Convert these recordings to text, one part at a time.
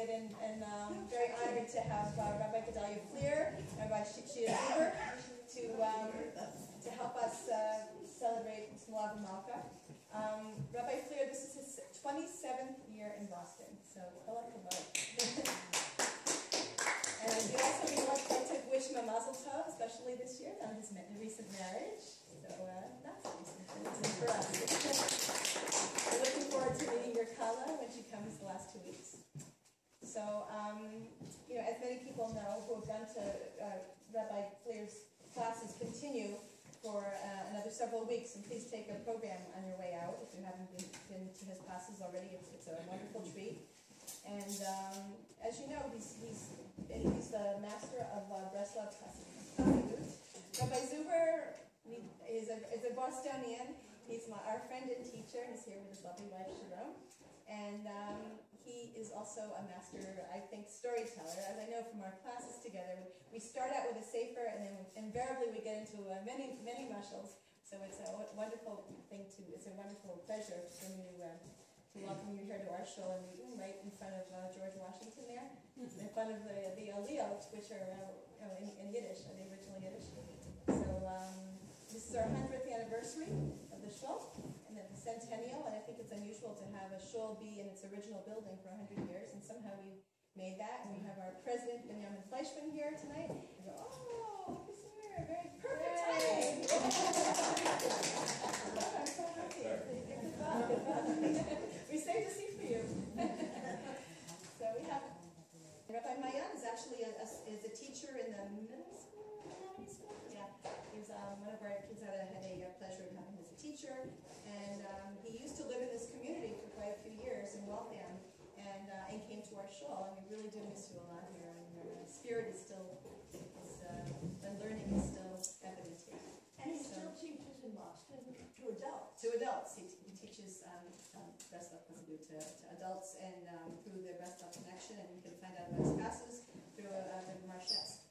excited and very honored to have Rabbi Gedaliah and Rabbi Shia Zuber to help us celebrate Melavah Malkah. Rabbi Fleer, this is his 27th year in Boston, so hello, hello. And we also would like to wish him a mazel tov, especially this year on his recent marriage. So that's recent for us. We're looking forward to meeting your Kala when she comes the last 2 weeks. So, as many people know who have gone to Rabbi Fleer's classes, continue for another several weeks, and please take a program on your way out if you haven't been to his classes already. It's a wonderful treat. And as you know, he's the master of Breslov Chassidut. Rabbi Zuber is a Bostonian. He's our friend and teacher. He's here with his lovely wife, Sharon. And he is also a master, I think, storyteller. As I know from our classes together, we start out with a sefer, and then invariably we get into many mushals. So it's a wonderful it's a wonderful pleasure to welcome you here to our Shul and meeting right in front of George Washington there, in front of the aliyot, which are in Yiddish, the original Yiddish. So this is our 100th anniversary of the Shul, and the centennial, and I think it's unusual to have a Shul be in its original building for 100 years, and somehow we made that, and we have our president, Benjamin Fleischman, here tonight. And go, oh, look who's here, very perfect timing. I'm so happy. We saved a seat for you. So we have Rabbi Maayan is actually is a teacher in the middle school, elementary school. Yeah, he was one of our kids had a pleasure of having him as a teacher, and he used to live in this community for quite a few years in Waltham, and came to our Shul, and we really do miss you a lot here. And your spirit is still, the learning is still evident here. And he still teaches in Boston to adults. To adults, he teaches Breslov Chassidut to adults, and through the Breslov connection, and you can find out about his classes through the Marshes.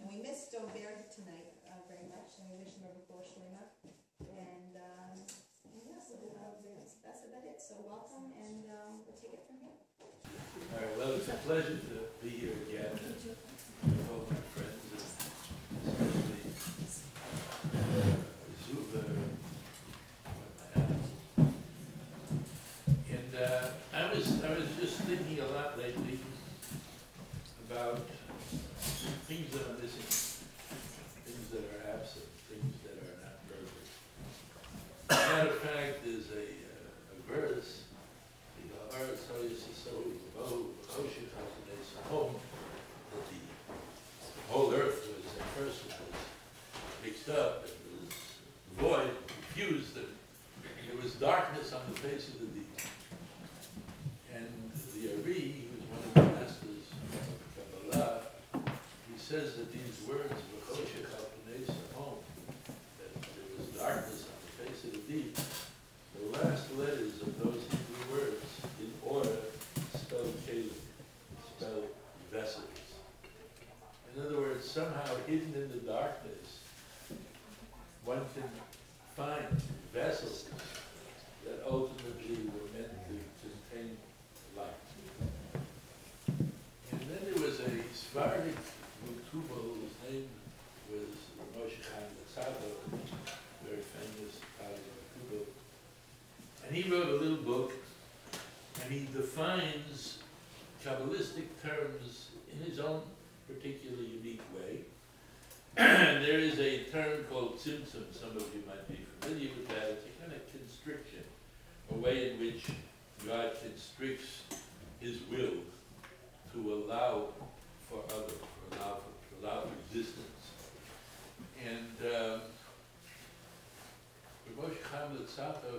And we missed Dover tonight very much, and we wish him a refuah shlema. And so that's about it. So welcome, and we'll take it from here. All right. Well, it's a pleasure to be here again with all my friends, especially Zuber. I was just thinking a lot lately about things that are missing, things that are absent, things that are not perfect. As a matter of fact, there's a verse, that the whole earth was at first mixed up, it was void, confused, and there was darkness on the face of the deep. And the Rabbi, who's one of the masters of Kabbalah, he says that these words, that there was darkness on the face of the deep, the last letters of those Hebrew words, in order, spell kelim, spell vessels. In other words, somehow hidden in the darkness, one can find vessels that ultimately were meant to contain light. And then there was a Sephardic Mutubo whose name was Moshe Chaim, very famous Mutubo. And he wrote a little book, and he defines Kabbalistic terms in his own particularly unique way. And there is a term called tzimtzum. Some of you might be familiar with that. It's a kind of constriction, a way in which God constricts his will to allow for others, to allow for existence. And Moshe Chaim,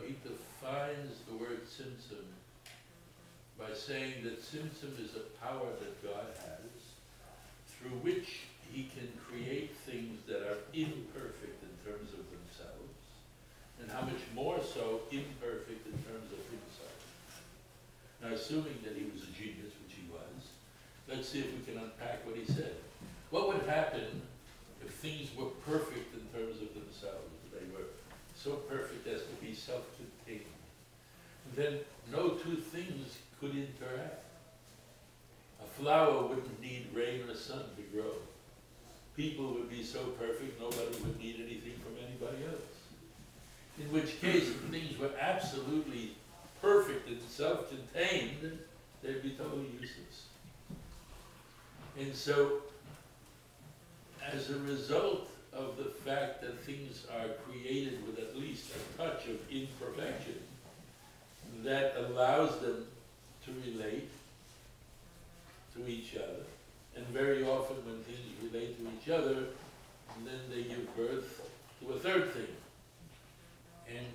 he defines the word tzimtzum by saying that tzimtzum is a power that God has through which he can create things that are imperfect in terms of themselves, and how much more so imperfect in terms of himself. Now, assuming that he was a genius, which he was, let's see if we can unpack what he said. What would happen if things were perfect in terms of themselves? They were so perfect as to be self-contained. Then no two things could interact. A flower wouldn't need rain or sun to grow. People would be so perfect, nobody would need anything from anybody else. In which case, if things were absolutely perfect and self-contained, they'd be totally useless. And so, as a result of the fact that things are created with at least a touch of imperfection, that allows them to relate to each other. And very often when things relate to each other, then they give birth to a third thing. And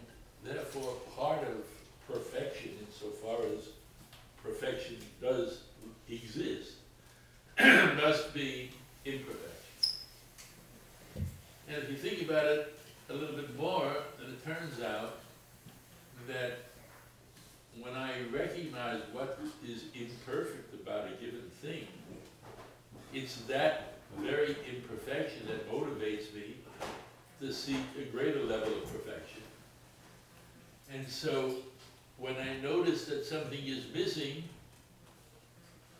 therefore part of perfection, insofar as perfection does exist, must be imperfection. And if you think about it a little bit more, then it turns out that when I recognize what is imperfect about a given thing, it's that very imperfection that motivates me to seek a greater level of perfection. And so when I notice that something is missing,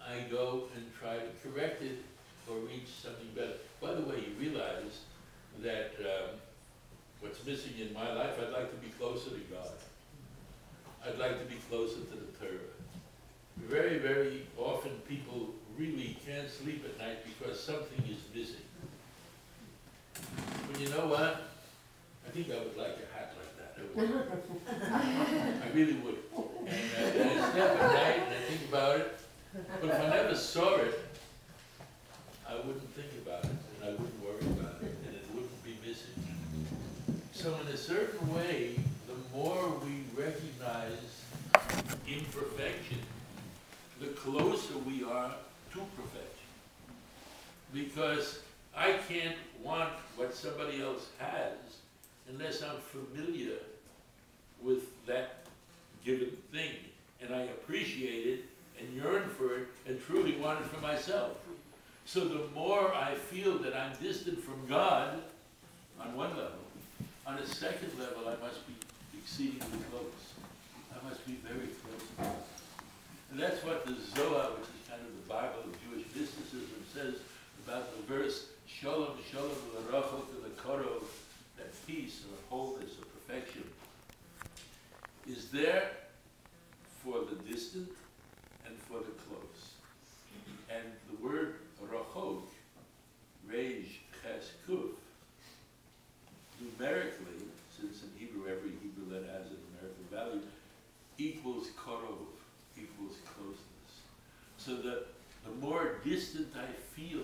I go and try to correct it or reach something better. By the way, you realize that what's missing in my life, I'd like to be closer to God. I'd like to be closer to the Torah. Very, very often people really can't sleep at night because something is missing. But you know what? I think I would like a hat like that. I really would. And I step at night and I think about it. But if I never saw it, I wouldn't think about it, and I wouldn't worry about it, and it wouldn't be missing. So in a certain way, the more we recognize imperfection, the closer we are to perfection. Because I can't want what somebody else has unless I'm familiar with that given thing, and I appreciate it and yearn for it and truly want it for myself. So the more I feel that I'm distant from God, on one level, on a second level I must be exceedingly close. I must be very close. And that's what the Zohar, which is kind of the Bible of Jewish mysticism, says about the verse, Shalom, Shalom, l'rachot l'korov, that peace or wholeness or perfection is there for the distant and for the close. And the word rachok, reish, ches, kuf, numerically, since in Hebrew every Hebrew letter has a numerical value, equals korov, equals closeness. So that the more distant I feel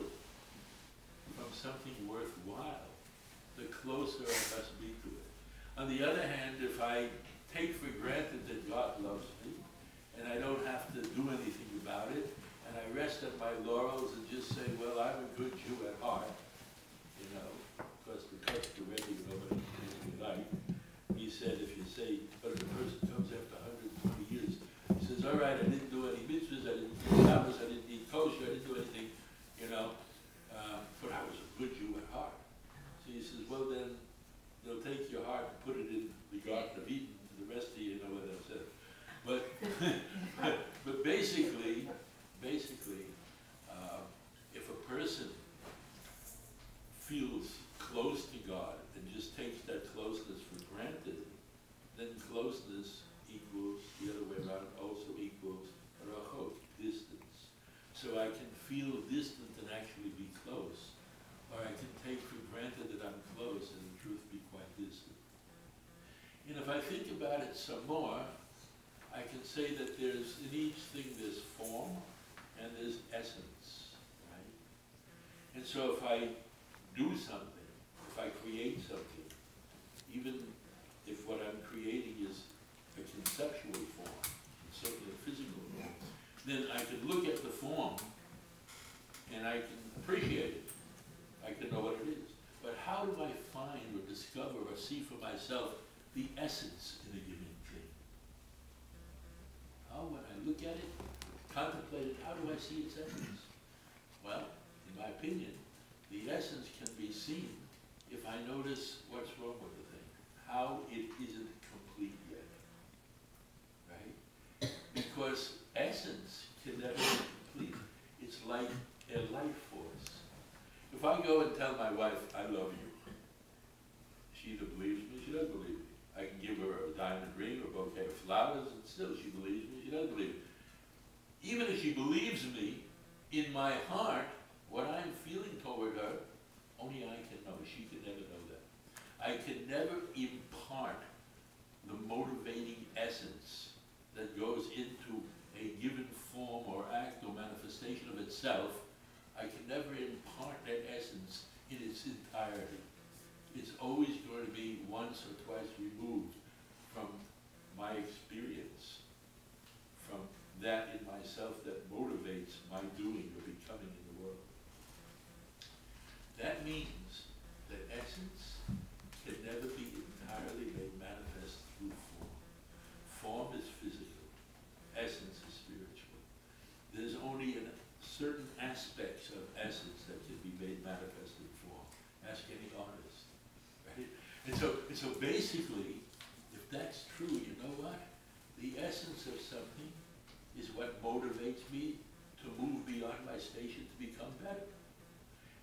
from something worthwhile, the closer I must be to it. On the other hand, if I take for granted that God loves me, and I don't have to do anything about it, and I rest on my laurels and just say, well, I'm a good Jew at heart, you know, because the cuts already nobody can like. He said, if you say, but if a person comes after 120 years, he says, all right, I didn't do any mitzvahs, I didn't do Shabbos, I didn't eat kosher, I didn't do anything, you know, but I was a good Jew at heart. So he says, well then, they'll take your heart and put it in the Garden of Eden, and the rest of you know what I've said. But, but basically, if a person feels close to God and just takes that closeness for granted, then closeness equals, the other way around, also equals rachok, distance. So I can feel distant and actually be close, or I can take for granted that I'm close and in truth be quite distant. And if I think about it some more, I can say that there's, in each thing there's form and there's essence, right? And so if I do something, if I create something, even if what I'm creating is a conceptual form, certainly a physical form, then I can look at the form and I can appreciate it. I can know what it is. But how do I find or discover or see for myself the essence in a given thing? How, when I look at it, contemplate it, how do I see its essence? Well, in my opinion, the essence can be seen if I notice what's wrong with the thing, how it isn't complete yet, right? Because essence can never be complete. It's like a life force. If I go and tell my wife, I love you, she either believes me, she doesn't believe me. I can give her a diamond ring or a bouquet of flowers, and still she believes me, she doesn't believe me. Even if she believes me, in my heart, what I'm feeling toward her, only I can know. She can never know that. I can never impart the motivating essence that goes into a given form or act or manifestation of itself. I can never impart that essence in its entirety. It's always going to be once or twice removed from my experience, from that in myself that motivates my doing or becoming in the world. That means that essence can never be entirely made manifest through form. Form is physical. Essence is spiritual. There's only certain aspects of essence that can be made manifest in form. Ask any artist. Right? And so basically, if that's true, you know what? The essence of something is what motivates me to move beyond my station to become better.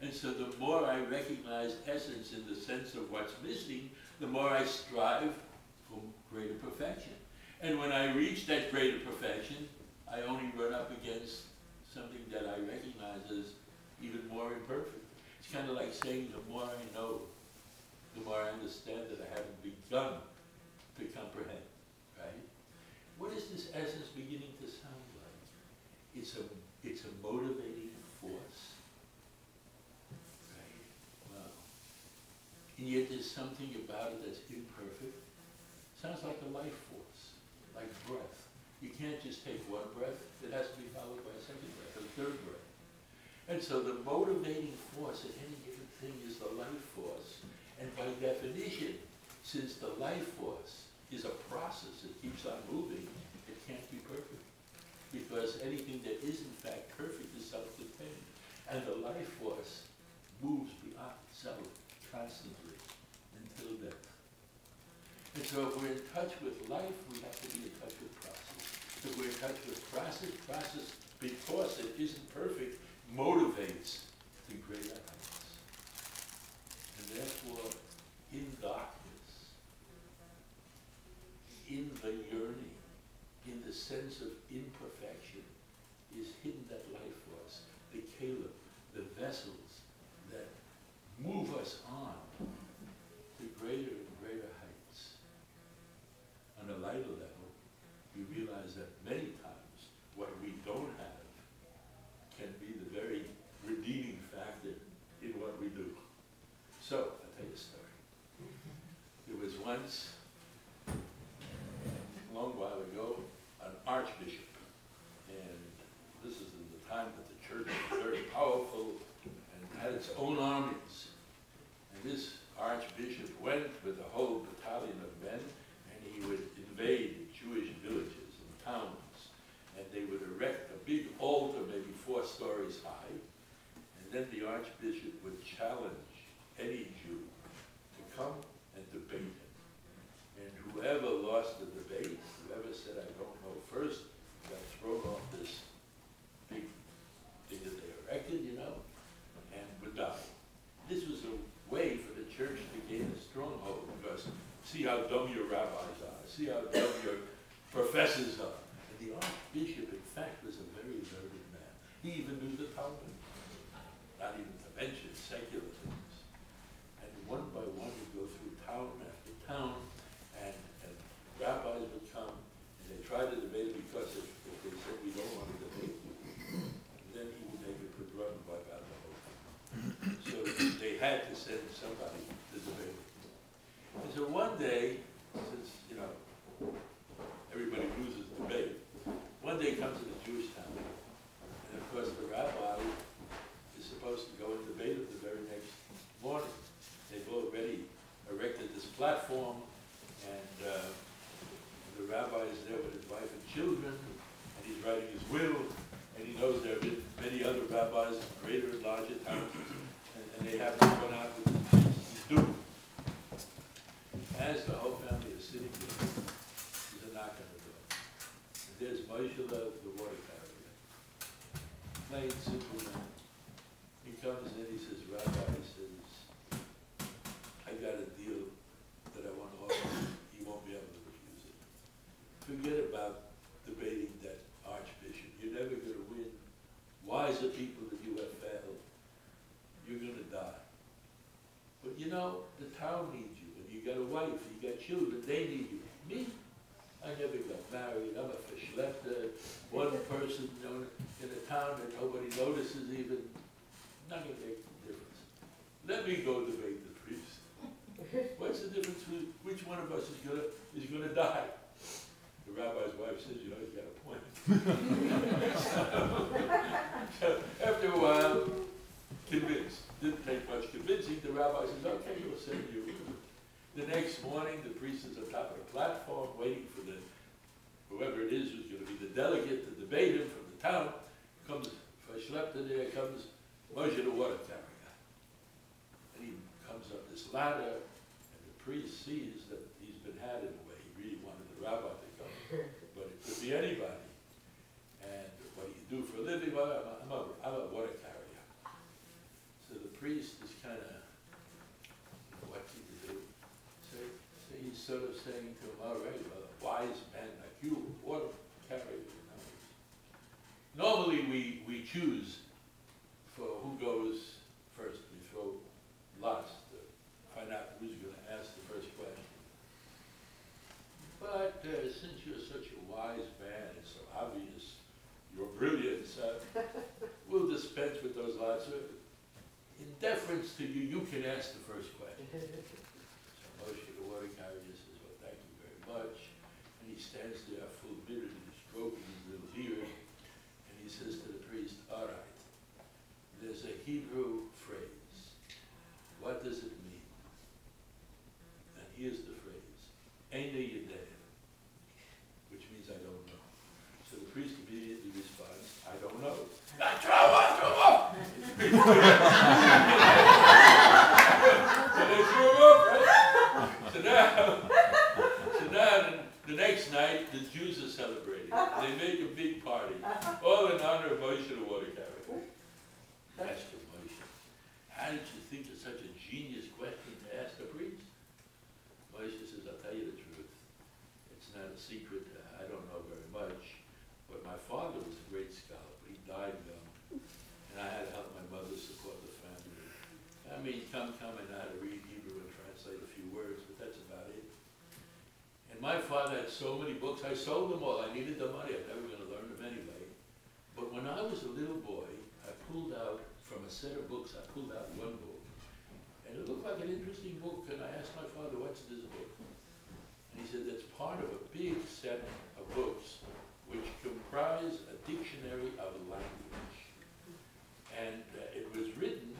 And so the more I recognize essence in the sense of what's missing, the more I strive for greater perfection. And when I reach that greater perfection, I only run up against something that I recognize as even more imperfect. It's kind of like saying the more I know, the more I understand that I haven't begun to comprehend, right? What is this essence beginning to sound like? It's a motivating force. And yet there's something about it that's imperfect. Sounds like a life force, like breath. You can't just take one breath. It has to be followed by a second breath, a third breath. And so the motivating force in any given thing is the life force. And by definition, since the life force is a process that keeps on moving, it can't be perfect. Because anything that is in fact perfect is self-contained. And the life force moves beyond itself constantly until death. And so if we're in touch with life, we have to be in touch with process. If we're in touch with process, because it isn't perfect, motivates to greater heights. And therefore, in darkness, in the yearning, in the sense of imperfection, is hidden that life force, the caleb, the vessels that move us on to greater and greater heights. On a lighter level, we realize that many times what we don't have can be the very redeeming factor in what we do. So, I'll tell you a story. There was once, a long while ago, an archbishop, and this is in the time that the church was very powerful and had its own armies. And this archbishop went with a whole battalion of men, and he would invade Jewish villages and towns, and they would erect a big altar, maybe 4 stories high, and then the archbishop would challenge any Jew to come and debate him. And whoever lost the debate, whoever said, I don't know first, got thrown off this big thing that they erected, you know, and would die. This was a way for the church to gain a stronghold, because see how dumb your rabbis are, see how dumb your professors are. And the archbishop, in fact, was a very learned man. He even knew the Talmud, not even to mention secular things. And one by one he'd go through town after town, and rabbis would come, and they tried to debate it, because if they said we don't want to debate you, then he would make a good run and wipe out the whole thing. So they had to send somebody to debate. And so one day, since, you know, everybody loses debate, one day comes to the Jewish town, and of course the rabbi is supposed to go and debate it the very next morning. They've already erected this platform, and the rabbi is there with his wife and children, and he's writing his will, and he knows there have been many other rabbis in greater and larger towns, and they have to run out with his doom. As the whole family is sitting there, there's a knock on the door. And there's Moshe, the water carrier. plain, simple man. He comes in, he says, Rabbi, he says, I got a deal that I want to offer you. He won't be able to refuse it. Forget about debating that archbishop. You're never going to win. Wiser people than you have failed. You're going to die. But you know, the town needs you. And you got a wife, you got children, they need you. Me? I never got married. I'm a verschlepter. One person in a town that nobody notices even. Not going to make a difference. Let me go debate the priest. What's the difference with which one of us is going to die? The rabbi's wife says, you know, he's got a point. So after a while, convinced. Didn't take much convincing. The rabbi says, okay, we'll send you. The next morning, the priest is on top of the platform waiting for whoever it is who's going to be the delegate to debate him from the town. Comes Verschlepter, there comes Moshe the water carrier. And he comes up this ladder, and the priest sees that he's been had in a way. He really wanted the rabbi to come, but it could be anybody. And what do you do for a living? Well, I'm a water carrier. So the priest is kind of, what can you do? So he's sort of saying to him, all right, well, a wise man like you, water carrier. Normally we choose for who goes first. We throw lots to find out who's going to ask the first question. But since you're such a wise man, it's so obvious your brilliance, we'll dispense with those lots. In deference to you, you can ask the first question. So Moshe, the water carrier, says, well, thank you very much. And he stands there full of bitterness, stroking his little ear, and he says to the priest, all right, there's a Hebrew phrase. What does it mean? And here's the phrase, Eina Yedea, which means I don't know. So the priest immediately responds, I don't know. So they threw him up, right? So now the next night, the Jews are celebrating. They make a big party, all in honor of Moshe the water carrier. Ask him, Moshe, how did you think of such a genius question to ask a priest? Moshe says, I'll tell you the truth. It's not a secret. I don't know very much. But my father was a great scholar, but he died young. And I had to help my mother support the family. I mean, come, and I had to read Hebrew and translate a few words, but that's about it. And my father had so many books, I sold them all. I needed the money. I was never going to learn them anyway. But when I was a little boy, I pulled out, from a set of books, I pulled out one book. And it looked like an interesting book, and I asked my father, what's this book? And he said, that's part of a big set of books which comprise a dictionary of language. And it was written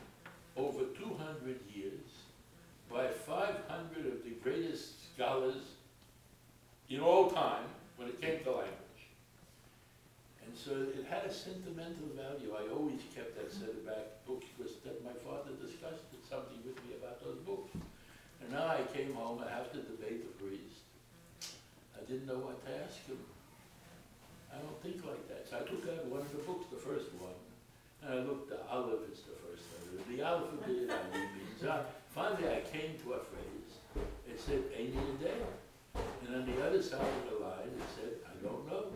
over 200 years by 500 of the greatest scholars in all time when it came to language. And so it had a sentimental value. I always kept that set of back books because my father discussed something with me about those books. And now I came home, I have to debate the priest. I didn't know what to ask him. I don't think like that. So I took out one of the books, the first one, and I looked, the Aleph is the first letter. The alphabet means. Finally I came to a phrase. It said, Eina Yedea. And on the other side of the line it said, I don't know.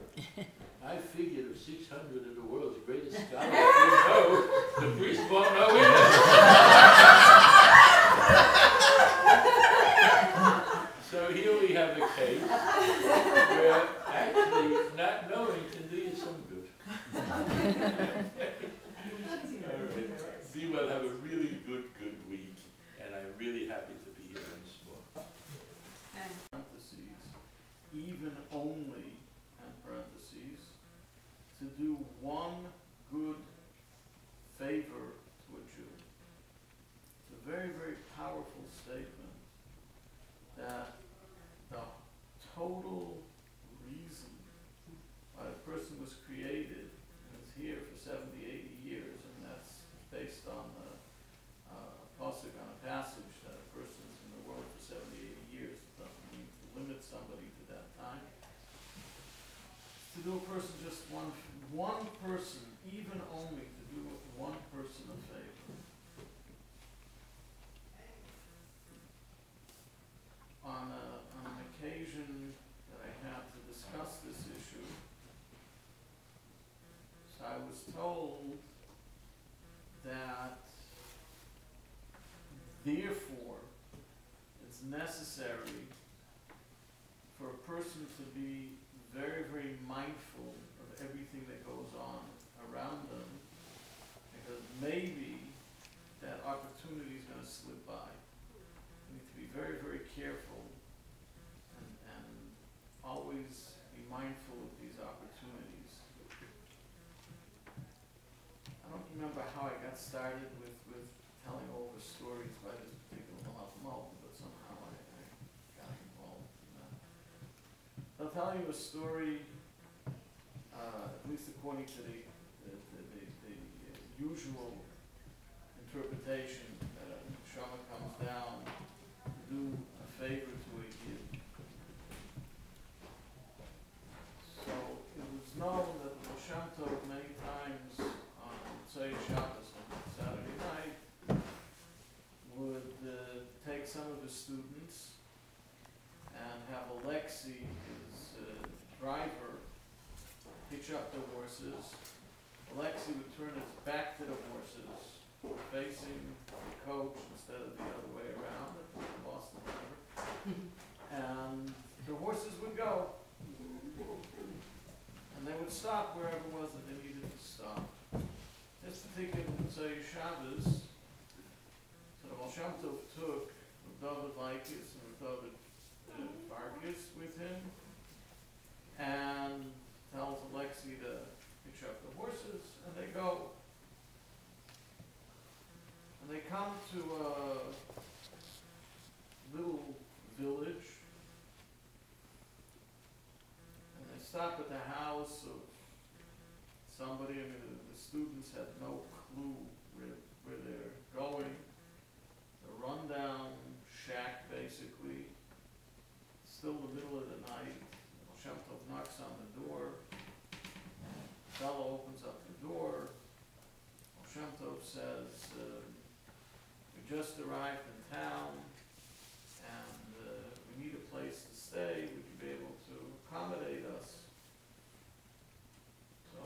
I figured if 600 of the world's greatest scholars didn't know, the priest won't know either. So here we have a case where actually not knowing can do you some good. We will have a really good week, and I'm really happy to be here once more. Parentheses, even only, and parentheses, to do one good favor to a Jew. It's a very, very powerful statement that the total reason why a person was created and is here for 70, 80 years, and that's based on the pasuk on a passage that a person's in the world for 70, 80 years. It doesn't mean to limit somebody to that time. To do a person just one person, even only to do one person a favor. On an occasion that I had to discuss this issue, so I was told that therefore it's necessary for a person to be very, very mindful of everything that goes on around them, because maybe that opportunity is going to slip by. You need to be very, very careful and always be mindful of these opportunities. I don't remember how I got started with telling over stories by this particular Melavah Malkah, but somehow I got involved in that. I'll tell you a story, at least according to the usual interpretation, that a Shama comes down to do a favor to a Yid. So it was known that the Baal Shem Tov many times on say Shabbos on Saturday night would take some of his students and have Alexei, his driver, hitch up the horses. Alexei would turn his back to the horses, facing the coach instead of the other way around, the Boston driver. And the horses would go. And they would stop wherever it was that they needed to stop. This particular say Shabbos, so the Baal Shem Tov took David Laikis and David Farkas with him, and tells Alexei to hitch up the horses, and they go. And they come to a little village, and they stop at the house of somebody, and the students had no clue where they're going. A rundown shack, basically. Still the middle of the night. Baal Shem Tov knocks on the door. The fellow opens up the door. Baal Shem Tov says, we just arrived in town, and we need a place to stay. Would you be able to accommodate us? So,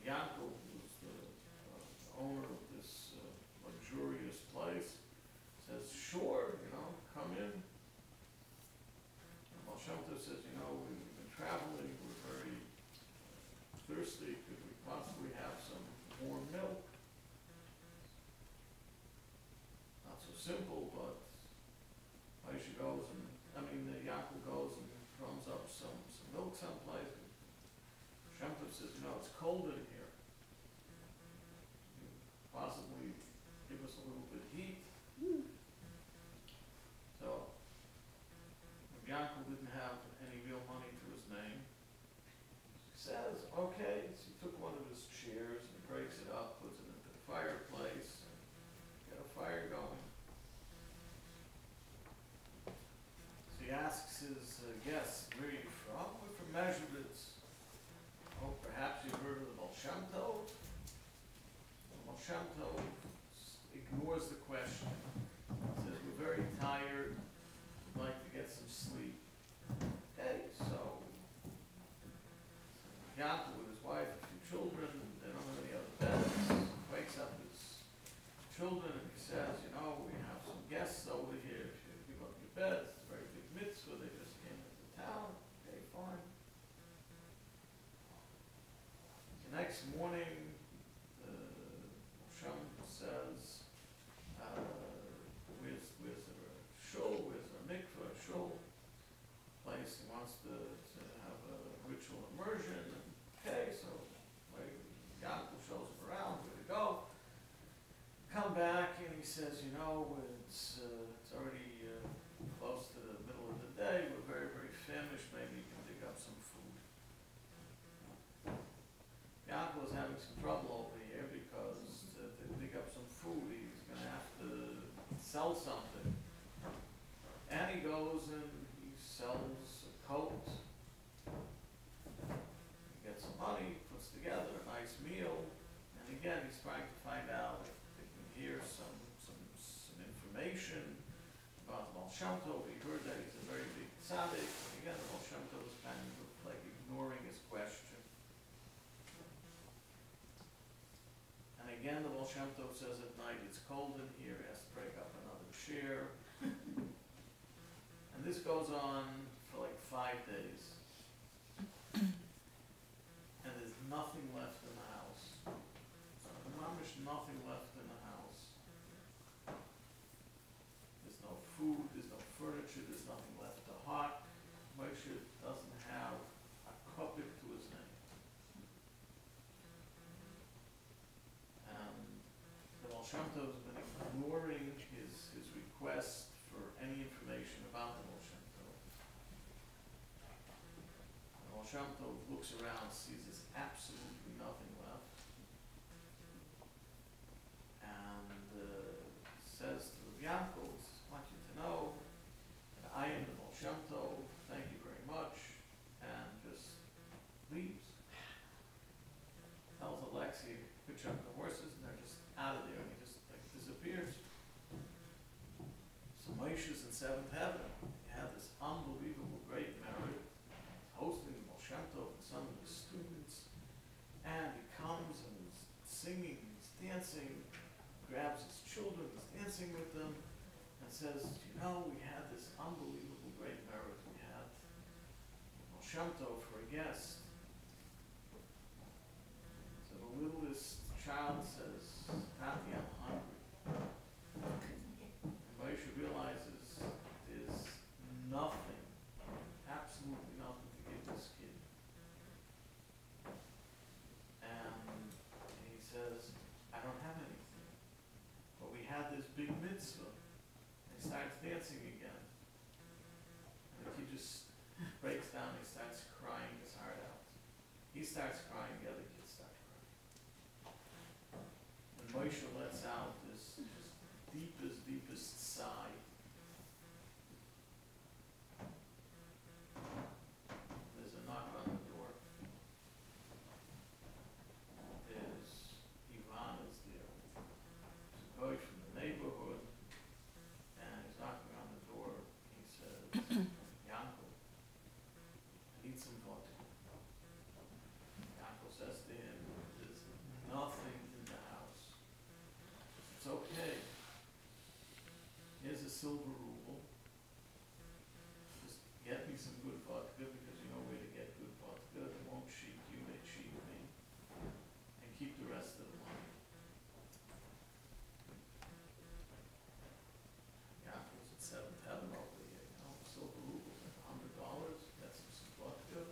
Yankov, who's the owner of this luxurious place, says, sure, come in. And Baal Shem Tov says, we've been traveling, we're very thirsty, could we possibly have some warm milk? Not so simple, but Aisha goes and, Yaakov goes and drums up some milk someplace. Shem Tov says, it's cold in here. Possibly give us a little bit of heat. So, Yaakov didn't have any real money to his name. He says, okay, so he took one of his chairs and breaks it up, puts it into the fireplace, and got a fire going. So he asks his guests, where are you from? We're from Mežuritz. Oh, perhaps you've heard of the Baal Shem Tov? The Baal Shem Tov ignores the question. He says, we're very tired, we'd like to get some sleep. Okay, so Yankov with his wife, a few children, they don't have any other beds, wakes up his children and he says, we have some guests over here, if you give up your beds, it's a very big mitzvah, they just came into town. Okay, fine. The next morning, Shem says, where's the shul, where's the mikveh, shul place, he wants to have a ritual immersion, and okay, so Yaakov shows him around, where to go. Come back and he says, it's already close to the middle of the day, we're very, very famished, maybe you can dig up some food. Yaakov is having some trouble over here because to dig up some food, he's going to have to sell something. And he goes and he sells a coat. Baal Shem Tov, he heard that he's a very big tzaddik, and again, the Baal Shem Tov is kind of like ignoring his question. And again, the Baal Shem Tov says at night, it's cold in here, he has to break up another chair. And this goes on for like 5 days. And there's nothing left in the house. Mamish, nothing left in the house. There's no food, there's no furniture, there's nothing left to hot. Moshe doesn't have a kopik to his name. And the Baal Shem Tov has been ignoring his request for any information about the Baal Shem Tov. The Baal Shem Tov looks around, sees there's absolutely nothing left, and says to the Yankov, I want you to know that I am the Baal Shem Tov, thank you very much, and just leaves. Tells Alexei, pitch up the horses, and they're just out of there, and he just like disappears. So Moshe's in seventh heaven. He had this unbelievable great merit, hosting the Baal Shem Tov and some of his students, and he comes and he's singing, he's dancing, grabs his children, he's dancing with them, and says, you know, we had this unbelievable great merit. We had Baal Shem Tov for a guest. So the littlest child says, Tati, I'm hungry. And Moshe realizes there's nothing, absolutely nothing to give this kid. And he says, I don't have anything. But we had this big mitzvah. And he starts dancing again. And the kid just breaks down, he starts crying his heart out. He starts crying, the other kids start crying. And Moshe lets out this just deepest sigh. There's a knock on the door. There's Ivan is there. He's a boy from the neighborhood, and he's knocking on the door. He says, Yankov, I need some vodka. Yankov says to him, there's nothing in the house. It's okay. Here's a silver ruble. Just get me some good vodka, because you know where to get good vodka. They won't cheat you, they cheat me. And keep the rest of the money. Yaakov's at seventh heaven over here, you know, silver rubles, like $100, get some vodka.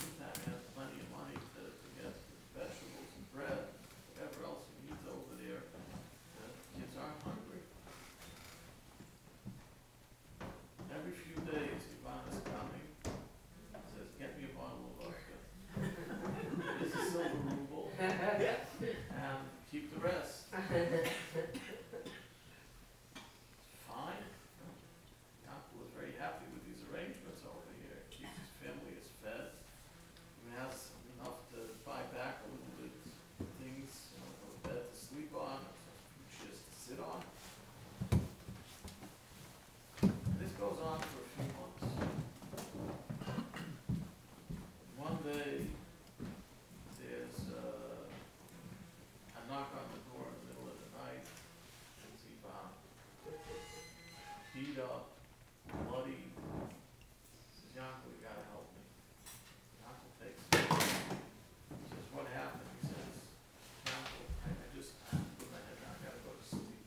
Meantime, he has plenty of money to get vegetables and bread, whatever else he needs over there. The kids aren't hungry. Every few days, Ivan is coming. He says, get me a bottle of vodka. Here's a silver ruble. And keep the rest. Fine. Yaakov was very happy with these arrangements over here. Keeps his family is fed. He has enough to buy back a little bit of things, you know, a bed to sleep on, a few chairs to sit on. This goes on for a few months. One day, there's a knock on the door in the middle of the night. It's Ivan. Beat up, bloody. He says, Yankov, you gotta help me. Yankov takes him. He says, what happened? He says, Yankov, I just put my head down, I gotta go to sleep.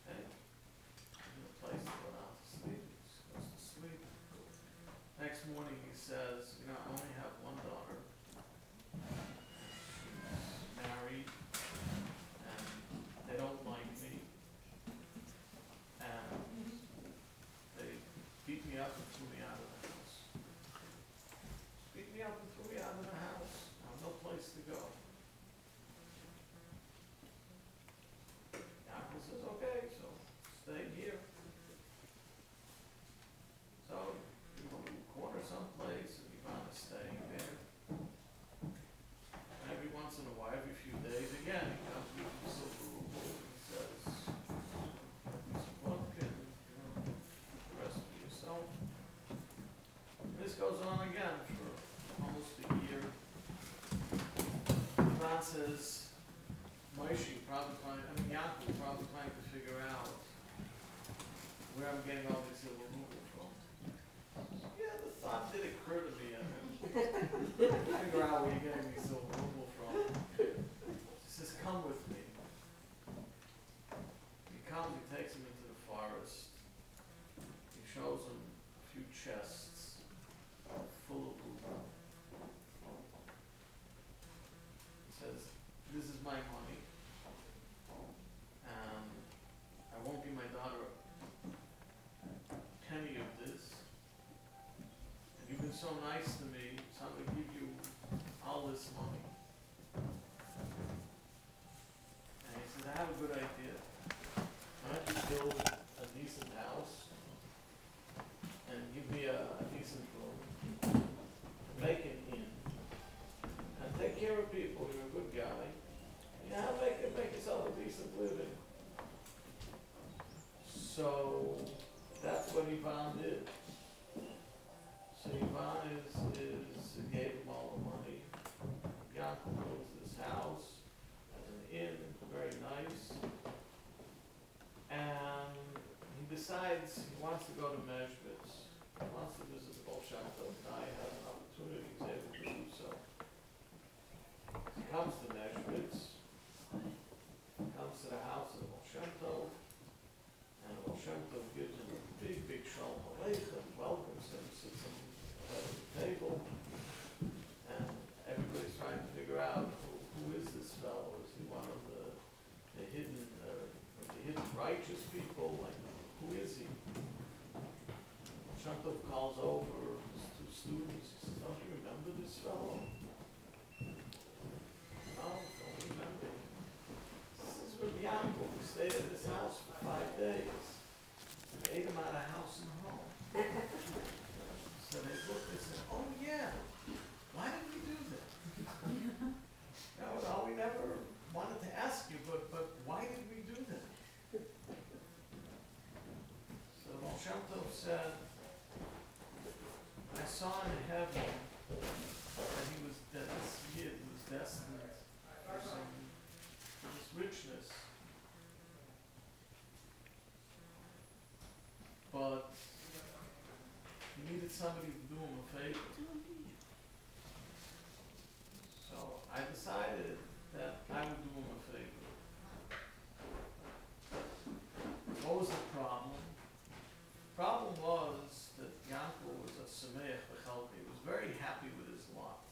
Hey. In a place to go down to sleep. He just goes to sleep. Next morning he says, you know, I only have one daughter. She's married, and they don't like me. And they beat me up and threw me out of the house. Beat me up and threw me out of the house. I have no place to go. Yaakov says, okay, so stay here. So, you go to a corner someplace, and Ivan is staying there. And every once in a while, every few days, again, he comes with the silver ruble, and he says, "Get me some vodka, and Moshe probably Yaakov probably trying to figure out where I'm getting all this ill removal from. Yeah, the thought did occur to me. Figure out where you're getting these ill removal from. He says, come with me. He comes, he takes him into the forest. He shows him a few chests full of ruble. He says, this is my money. And I won't give my daughter a penny of this. And you've been so nice to me, so I'm going to give you all this money. And he said, I have a good idea. Why don't you build a decent house and give me a decent room, make an inn, and take care of people. You're a good guy. Yeah, make yourself a decent living. So that's what Ivan did. So Ivan gave him all the money. Yaakov builds this house as an inn, very nice. And he decides he wants to go to Meshvitz. He wants to visit the Baal Shem Tov. Now he has an opportunity, he's able to do so. He comes to Meshvitz. Comes to the house of the Baal Shem Tov, and the Baal Shem Tov gives him a big, big shalom aleichem, welcomes him, sits him at the table, and everybody's trying to figure out who is this fellow? Is he one of the hidden righteous people? Like, who is he? Baal Shem Tov calls over his two students. He says, don't you remember this fellow? No, don't remember. Yaakov, we stayed at his house for 5 days. We ate him out of house and home. So they looked and said, oh yeah, why did we do that? No, we never wanted to ask you, but why did we do that? So Baal Shem Tov said, I saw in heaven that this kid was destined for this richness. But he needed somebody to do him a favor. So I decided that I would do him a favor. What was the problem? The problem was that Yaakov was a sameach b'chalki. He was very happy with his lot.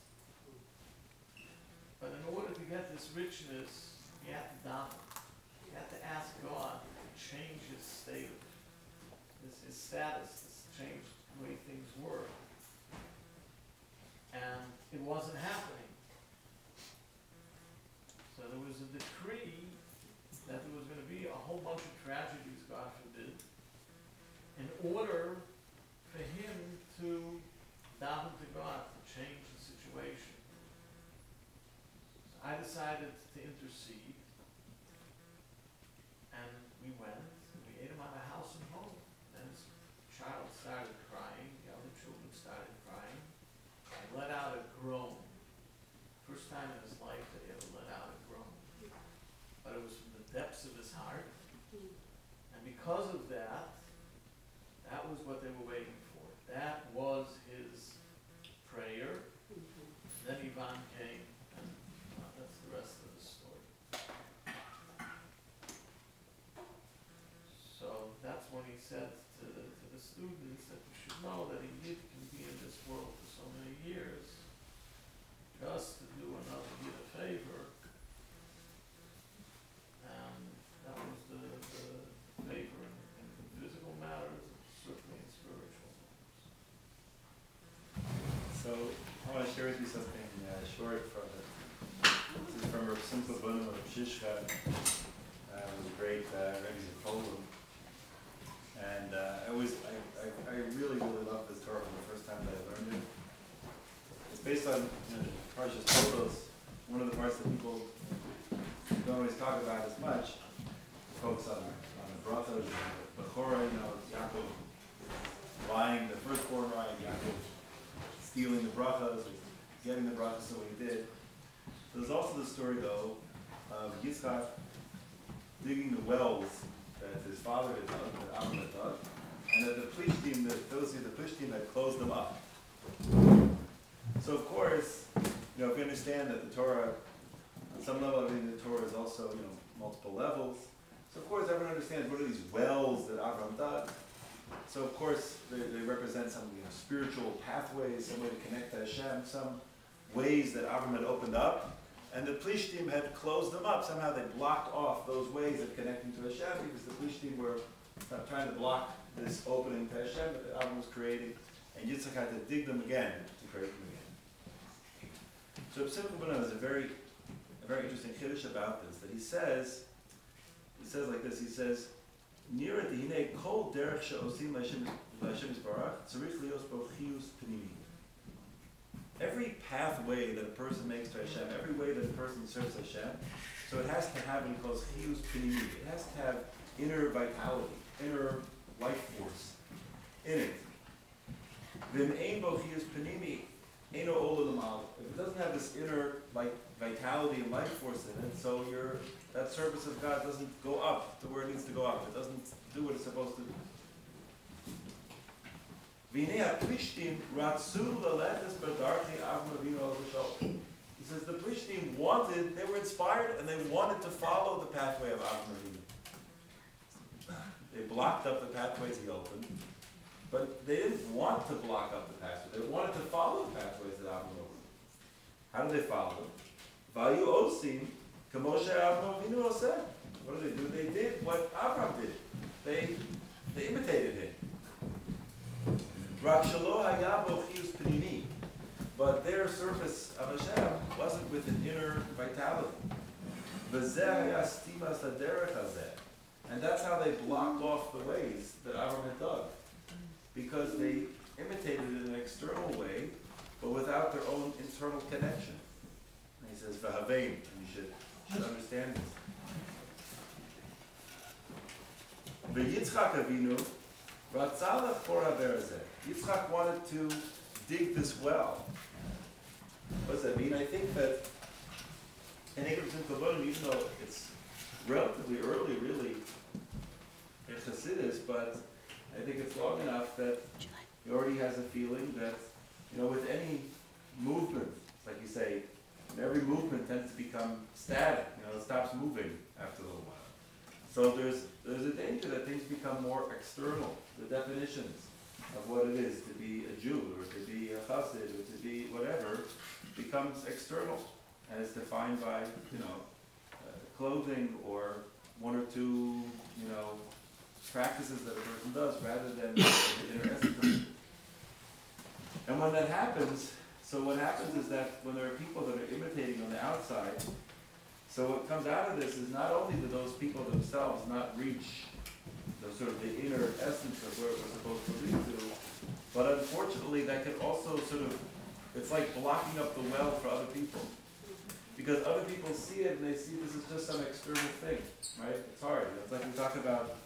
But in order to get this richness, he had to daven. He had to ask God to change his state, his status, to change the way things were. And it wasn't happening. So there was a decree that there was going to be a whole bunch of tragedies, God forbid, in order for him to daven to God to change the situation. So I decided to intercede, and we went, and we ate him out of house and home. And his child started crying, the other children started crying. I let out a groan. First time in his life that he ever let out a groan. But it was from the depths of his heart. And because of that, that was what they were waiting for. That was his prayer. Then Ivan came, and that's the rest of the story. So that's when he said to the students that you should know that a yid can be in this world for so many years just to do another yid a favor. And that was the favor in physical matters, certainly in spiritual matters. So I want to share with you something short from it. This is from Rav Simcha Bunim of Shishka, the great Rebbe of Poland. And I really, really love this Torah from the first time that I learned it. It's based on Parshas Tolos, one of the parts that people don't always talk about as much. Focus on the brachos, the Bechorah, Yaakov buying the firstborn right, Yaakov stealing the brachos, getting the brachos, so he did. There's also the story, though, of Yitzchak digging the wells that his father had dug, that Avram had dug, and that the Plishtim, the Philistines, the Plishtim had closed them up. So of course, if we understand that the Torah, on some level, the Torah is also, multiple levels. So of course, everyone understands what are these wells that Avram dug. So of course, they represent some spiritual pathways, some way to connect to Hashem, some ways that Avram had opened up, and the Plishtim had closed them up. Somehow they blocked off those ways of connecting to Hashem because the Plishtim were trying to block this opening to Hashem that Avram was creating, and Yitzchak had to dig them again to create them again. So Simcha B'Nai is a very interesting chiddush about this, that he says like this, he says, Nira dihine kol derech she'osim l'Hashem yisbarach tzarich lios bo chiyus pnimi. Every pathway that a person makes to Hashem, every way that a person serves Hashem, so it has to have what he calls chiyus pnimi. It has to have inner vitality, inner life force in it. V'im ein bo chiyus pnimi, eino ola l'mal. If it doesn't have this inner vitality and life force in it, so that service of God doesn't go up to where it needs to go up. It doesn't do what it's supposed to do. He says the Plishtim they were inspired and they wanted to follow the pathway of Avram Avinu. They blocked up the pathways he opened, but they didn't want to block up the pathway. They wanted to follow the pathways that Avram opened. How did they follow them? Vayu osim, kamoshe Avram Avinu oseh. What did they do? They did what Avram did. They imitated him. But their service of Hashem wasn't with an inner vitality. And that's how they blocked off the ways that Avram had dug. Because they imitated it in an external way, but without their own internal connection. And he says, V'havein, and you should understand this. V'yitzchak Avinu, Ratzalach for Haberazeh. Yitzchak wanted to dig this well. What does that mean? I think that in Kabbalah, even though it's relatively early, really, in Chassidus, but I think it's long enough that he already has a feeling that, with any movement, like you say, every movement tends to become static. It stops moving after a little while. So there's a danger that things become more external. The definitions of what it is to be a Jew, or to be a Chassid, or to be whatever, becomes external, and is defined by, clothing or one or two, practices that a person does, rather than the inner essence of it. And when that happens, so what happens is that when there are people that are imitating on the outside, so what comes out of this is not only do those people themselves not reach the inner essence of where it was supposed to lead to, but unfortunately that can also it's like blocking up the well for other people. Because other people see it and they see this is just some external thing, right? It's hard. It's like we talk about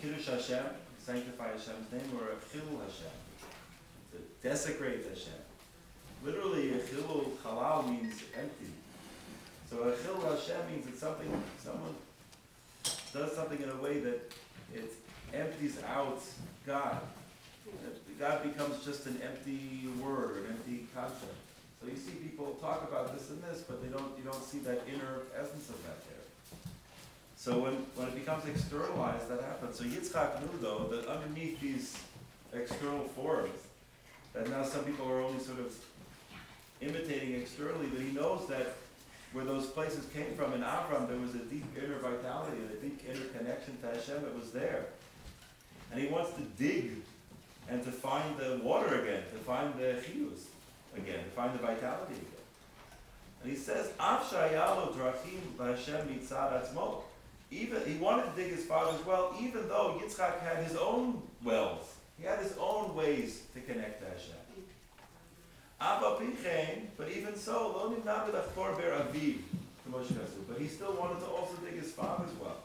Kiddush Hashem, sanctify Hashem's name, or Chilul Hashem, to desecrate Hashem. Literally, a Chilul Halal means empty. So a Chilul Hashem means that someone does something in a way that it empties out God. God becomes just an empty word or an empty concept. So you see people talk about this and this, but you don't see that inner essence of that there. So when it becomes externalized, that happens. So Yitzchak knew, though, that underneath these external forms, that now some people are only imitating externally, but he knows that where those places came from in Avram, there was a deep inner vitality and a deep inner connection to Hashem that was there. And he wants to dig and to find the water again, to find the chiyus again, to find the vitality again. And he says, Av shayalo drachim b'Hashem mitzad atzmo. Even he wanted to dig his father's well, even though Yitzchak had his own wells. He had his own ways to connect to Hashem. But even so, lo nimna b'lachkor ber aviv, but he still wanted to also dig his father's well.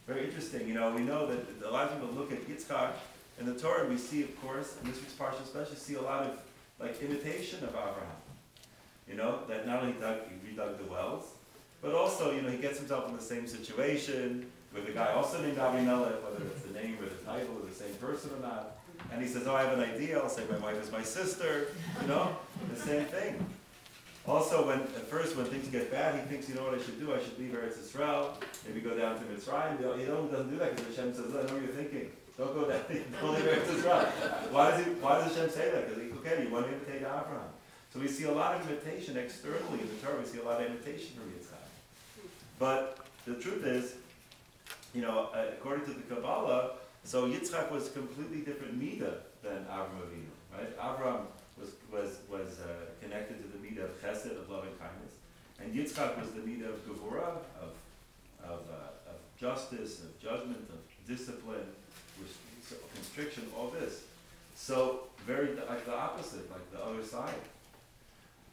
Very interesting. We know that a lot of people look at Yitzchak in the Torah, and we see, of course, in this week's parsha especially, see a lot of imitation of Abraham. You know, that not only he redug the wells, but also, you know, he gets himself in the same situation with a guy also named Avimelech, whether it's the name or the title or the same person or not. And he says, oh, I have an idea. I'll say my wife is my sister. You know, the same thing. Also, at first, when things get bad, he thinks, you know what I should do? I should leave Eretz Yisrael, maybe go down to Mitzrayim. He doesn't do that because Hashem says, I know what you're thinking. Don't go down, don't leave Eretz Yisrael. Why does Hashem say that? Because okay, you want to imitate Abraham. So we see a lot of imitation externally in the Torah. We see a lot of imitation from Yitzchak. But the truth is, you know, according to the Kabbalah, so Yitzchak was a completely different midah than Avraham Avinu, right? Avraham was connected to the midah of chesed, of loving kindness, and Yitzchak was the midah of gevurah, of justice, of judgment, of discipline, constriction, all this. So very like the opposite, like the other side.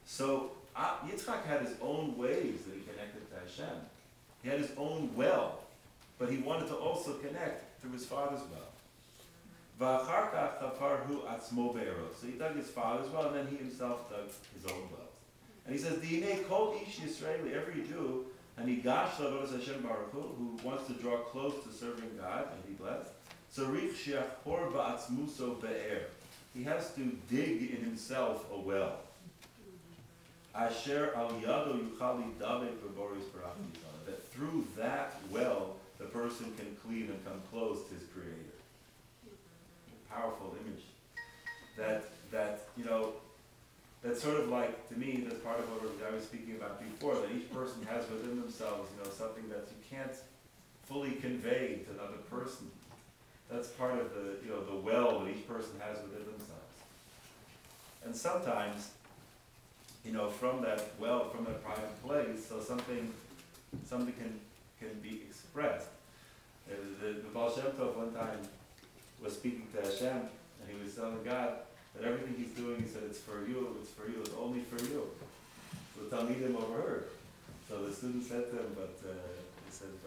So Yitzchak had his own ways that he connected to Hashem. He had his own well, but he wanted to also connect through his father's well. So he dug his father's well, and then he himself dug his own wells. And he says, "D'inei kol ish Yisraeli, every Jew, and Yigash l'avodas Hashem Baruch Hu, who wants to draw close to serving God and be blessed, tzarich she'achpor ba'atzmuso be'er. He has to dig in himself a well. Asher al yado yuchali davek b'boris barachim. That through that well, the person can clean and come close to his Creator." Powerful image. That you know, that's sort of like, to me, that's part of what I was speaking about before, that each person has within themselves, you know, something that you can't fully convey to another person. That's part of the, you know, the well that each person has within themselves. And sometimes, you know, from that well, from that private place, so something can be expressed. The Baal Shem Tov one time was speaking to Hashem, and he was telling God that everything he's doing, he said, it's for you, it's only for you. So the Talmidim overheard. So the student said to him, he said, you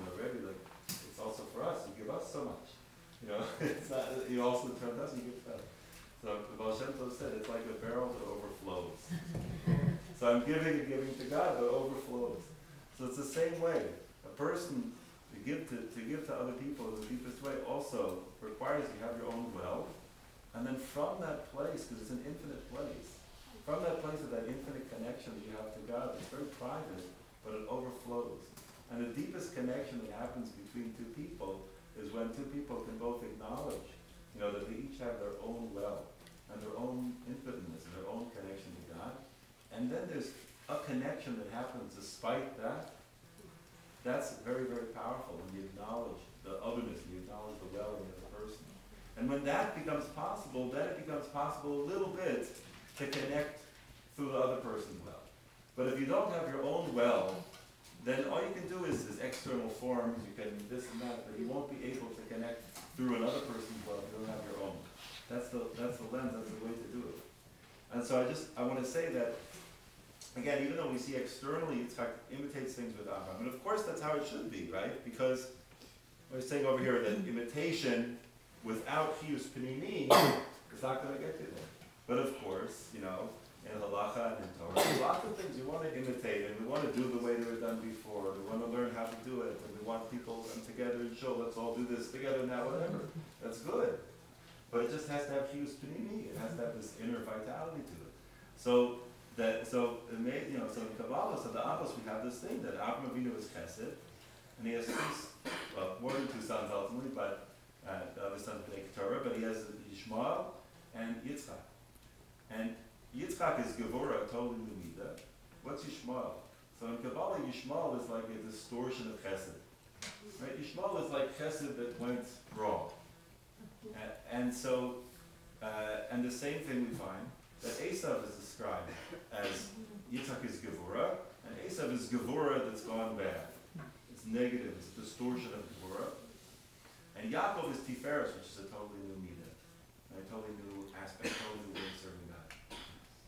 know, Rabbi, like, it's also for us, you give us so much. You know, it's not, you also turn us, you give us. So the Baal Shem Tov said, it's like a barrel that overflows. So I'm giving and giving to God, but it overflows. So it's the same way. A person, to give to other people in the deepest way also requires you have your own well, and then from that place, because it's an infinite place, from that place of that infinite connection that you have to God, it's very private, but it overflows. And the deepest connection that happens between two people is when two people can both acknowledge, you know, that they each have their own well, and their own infiniteness, and their own connection to God. And then there's a connection that happens despite that. That's very, very powerful when you acknowledge the otherness, you acknowledge the well in the other person. And when that becomes possible, then it becomes possible a little bit to connect through the other person's well. But if you don't have your own well, then all you can do is external forms, you can this and that, but you won't be able to connect through another person's well if you don't have your own. That's the lens, that's the way to do it. And so I want to say that, again, even though we see externally, Yitzchak imitates things with Abraham. And of course, that's how it should be, right? Because I was saying over here that imitation without Chiyus Pnimi is not going to get you there. But of course, you know, in Halacha and in Torah, there's lots of things we want to imitate, and we want to do the way they were done before. We want to learn how to do it, and we want people together and show, let's all do this together now, whatever. That's good. But it just has to have Chiyus Pnimi. It has to have this inner vitality to it. So in Kabbalah, so the Abbas, we have this thing that Avraham Avinu is chesed, and he has more than two sons ultimately, but the other sons make Torah, but he has Yishmael and Yitzchak. And Yitzchak is Gevurah, totally Lumida. What's Yishmael? So in Kabbalah, Yishmael is like a distortion of chesed. Right? Yishmael is like chesed that went wrong. And the same thing we find, that Esav is described as Yitzchak is Gevurah, and Esav is Gevurah that's gone bad. It's negative, it's a distortion of Gevurah. And Yaakov is Tiferes, which is a totally new midah, a totally new aspect, totally new way of serving God.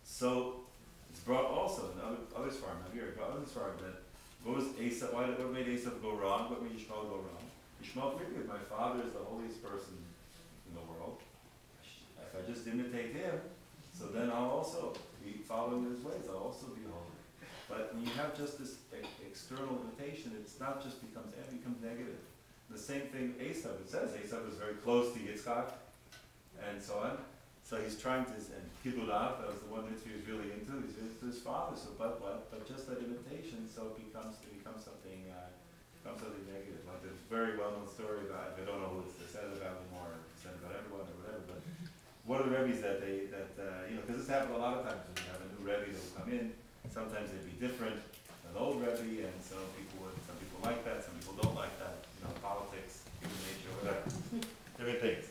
So it's brought also in other Sfarim, not here, but other Sfarim, that what was Esav, what made Esav go wrong? What made Yishmael go wrong? Yishmael figured, my father is the holiest person in the world. If I just imitate him, so then I'll also follow following his ways, I'll also be holy. But when you have just this external invitation, it's not just becomes negative. The same thing, Esav, it says Esav was very close to Yitzchak, and so on. So he's trying to, and Gedaliah, that was the one that he was really into. He's into his father. So, but just that imitation, so it becomes something negative. Like the very well-known story about, I don't know who it's said about anymore, or said about everyone or whatever. But one of the Rebbes because this happens a lot of times when you have a new Rebbe that will come in. Sometimes they'd be different than the old Rebbe, and some people like that, some people don't like that. Politics, human nature, whatever, different things.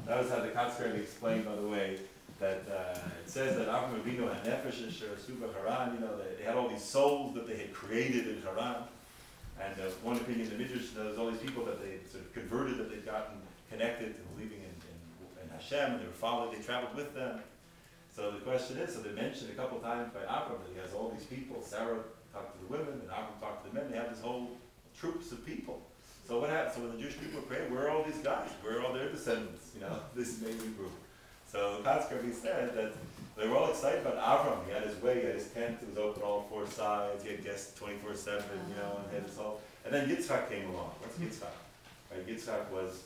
That was how the Rebbe explained, by the way, that it says that Avraham Avinu had nefesh and Shia Zuber Haran. They had all these souls that they had created in Haran. And one opinion, the Midrash, there's all these people that they sort of converted, that they'd gotten connected to believing in Hashem, and they traveled with them. So the question is, so they mentioned a couple times by Avraham that he has all these people. Sarah talked to the women, and Avraham talked to the men. They have this whole troops of people. So what happened? So when the Jewish people were created, where are all these guys? Where are all their descendants? This amazing group. So Rebbe said that they were all excited about Avram. He had his way, he had his tent, it was open all four sides, he had guests 24/7, and had his whole. And then Yitzchak came along. What's Yitzchak? Right, Yitzchak was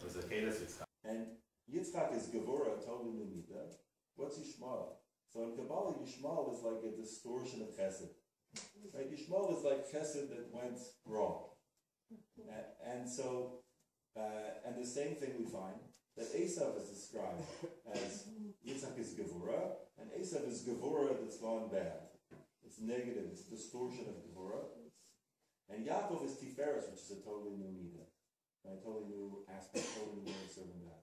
a Kedas Yitzchak. And Yitzchak is Gevurah, totally new midah. What's Yishmael? So in Kabbalah, Yishmael is like a distortion of Chesed. Right? Yishmael is like Chesed that went wrong. And the same thing we find, that Esav is described as Yitzchak is Gevurah, and Esav is Gevurah that's gone bad. It's negative, it's a distortion of Gevurah. And Yaakov is Tiferes, which is a totally new midah, right? Totally new aspect, totally new way of serving God.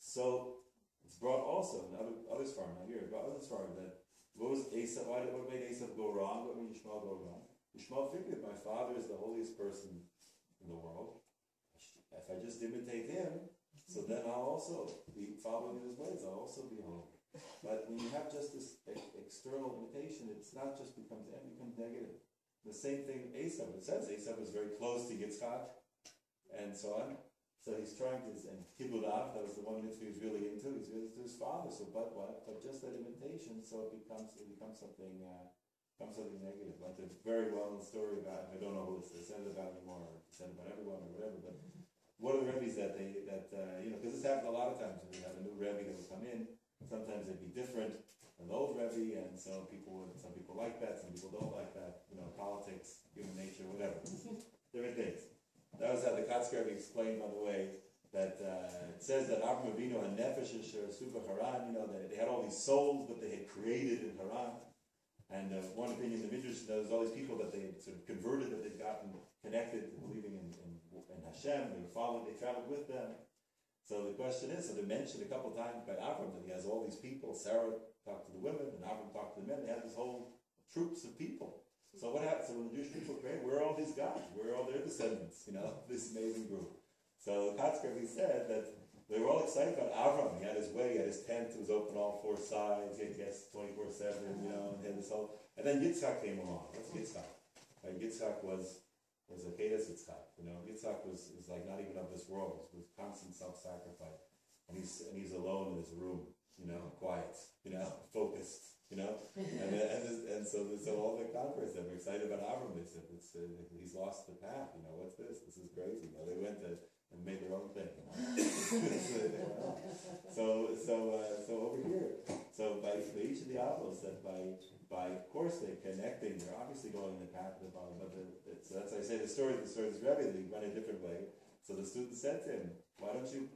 So it's brought also in other Sfarim, not here, but other Sfarim, that what made Esav go wrong? What made Yishmael go wrong? Yishmael figured, my father is the holiest person in the world. If I just imitate him, so then I'll also be following his ways. I'll also be holy. But when you have just this external imitation, it's not just becomes negative. The same thing with Esav. It says Esav was very close to Yitzchak, and so on. So he's trying to, and Gedaliah, that was the one that he was really into. He's really into his father. So, but what? But just that imitation, so it becomes something negative. Like the very well-known story about, I don't know who it's said about anymore, or said about everyone or whatever, but one of the Rebbes because this happens a lot of times when you have a new Rebbe that will come in. Sometimes they'd be different than the old Rebbe, and so some people like that, some people don't like that. Politics, human nature, whatever. Different things. That was how the Rebbe explained, by the way, that it says that Avraham Avinu had nefesh and Shia Zuber Haran. They had all these souls that they had created in Haran. And one opinion, the Midrash, there's all these people that they had sort of converted, that they'd gotten connected to believing in Hashem. They traveled with them. So the question is, so they mentioned a couple of times by Avram that he has all these people. Sarah talked to the women, and Avram talked to the men. They had this whole troops of people. So what happened? So when the Jewish people prayed, where are all these guys? Where are all their descendants? This amazing group. So Rebbe said that they were all excited about Avram. He had his way, he had his tent, it was open all four sides, he had guests 24/7, and he had this whole. And then Yitzchak came along. What's Yitzchak? Right? Yitzchak was a Kedas Yitzchak. Yitzchak was like not even of this world. It was constant self-sacrifice. And he's alone in his room, quiet, focused, and so all the converts that were excited about Avram, they said, he's lost the path, what's this? This is crazy. They went and made their own thing. So over here, so by each of the apples, that by of course they're connecting, they're obviously going in the path of the Baal, but so that's why I say the story of this Rebbe, they went a different way. So the student said to him, why don't you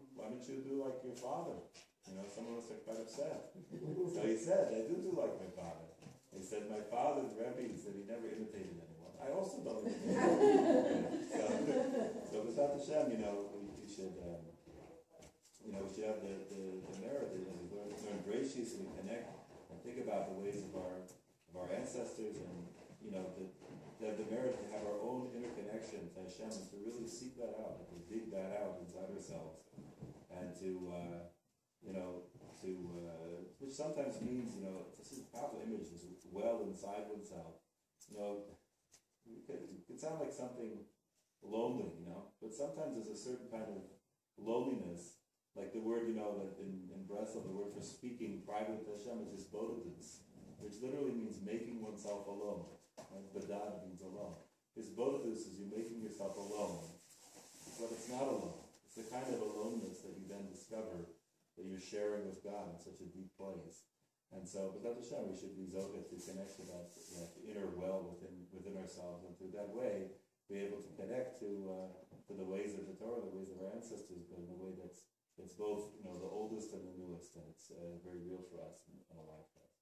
do like your father? Some of us are quite upset. So he said, I do like my father. He said, my father, the Rebbe, he said he never imitated anyone. I also don't imitate anyone. So without Hashem, we should have the merit, learn gracious, and connect and think about the ways of our ancestors, and have the merit to have our own interconnection to Hashem, and to really seek that out, to dig that out inside ourselves, and which sometimes means, this is a powerful image, this well inside oneself. It could sound like something lonely, but sometimes there's a certain kind of loneliness, like the word, that in Breslov, the word for speaking privately to Hashem is hisbodedus. which literally means making oneself alone. Right? Badad means alone. Hisbodedus is you making yourself alone, but it's not alone. It's the kind of aloneness that you then discover that you're sharing with God in such a deep place. And so, but that's Hashem, we should be zoga to connect to that inner well within ourselves, and through that way be able to connect to the ways of the Torah, the ways of our ancestors, but in a way that's both the oldest and the newest, and it's very real for us and alive for us.